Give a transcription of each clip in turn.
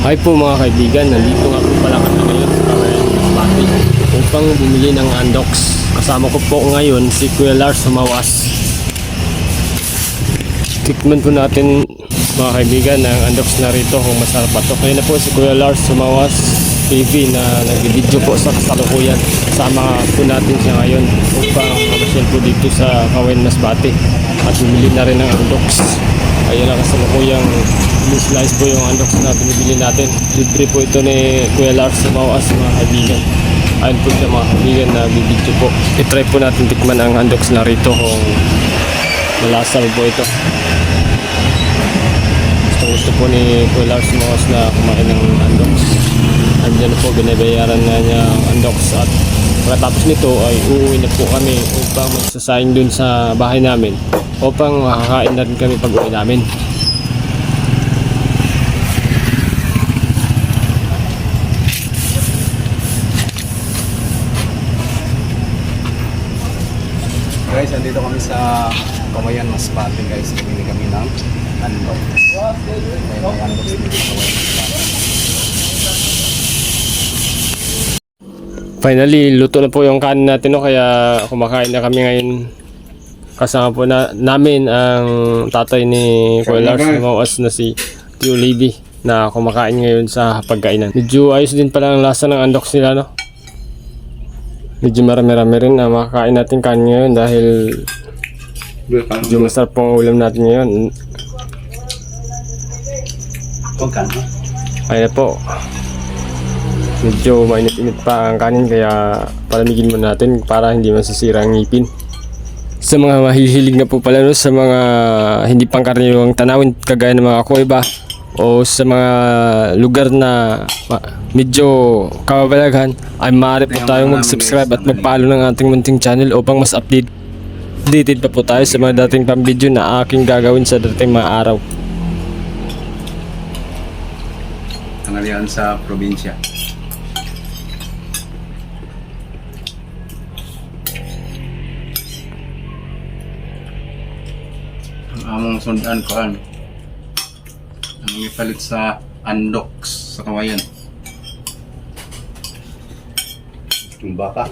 Hi po mga kaibigan, nandito nga po pala kami ngayon sa Kawayan Masbate upang bumili ng Andox. Kasama ko po ngayon si Kuya Lars Sumawas. Tikman po natin mga kaibigan ang Andox na rito kung masarap pa to. Kaya na po si Kuya Lars Sumawas TV na nag-video po sa kasalukuyan. Kasama po natin siya ngayon upang mamasyal po dito sa Kawayan Masbate at bumili na rin ng Andox. Ayun ang kasalukuyang slice po yung Andox na binibili natin. Libre po ito ni Kuya Lars Sumawas mga kaibigan. Ayun po siya mga kaibigan na bibidyo po. I-try po natin tikman ang Andox na rito kung malasa po ito. Gusto po ni Kuya Lars Sumawas na kumain ng Andox. Andiyan po binabayaran na niya ang Andox at pagkatapos nito ay uuwi na po kami upang magsasayang dun sa bahay namin upang makakain na rin kami pag uwi namin. Guys, andito kami sa Kawayan Masbate guys. Bumili kami ng Andox. May Andox dito sa Kawayan Masbate. Finally, luto na po yung kanin natin, no? Kaya kumakain na kami ngayon. Kasama po namin ang tatay ni Kuya Lars Sumawas na si Tio Levy na kumakain ngayon sa pagkainan. Medyo ayos din pala ang lasa ng Andox nila, no? Medyo marami-rami rin na makakain natin kanin ngayon dahil medyo masarap pong ulam natin ngayon. Ayun na po. Medyo mainit-init pa ang kanin kaya palamigin muna natin para hindi masisira ang ngipin. Sa mga mahihilig na po pala, no, sa mga hindi pangkaraniwang tanawin kagaya ng mga kuweba o sa mga lugar na medyo kababalaghan ay maaari po tayong mag-subscribe at mag-follow ng ating munting channel upang mas updated pa po tayo sa mga dating pang video na aking gagawin sa dating mga araw. Tanghalian sa probinsya. Ang among sundan ko ang ipalit sa Andox sa Kawayan. Yung baka.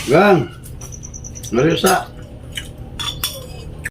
Gang! Marisa!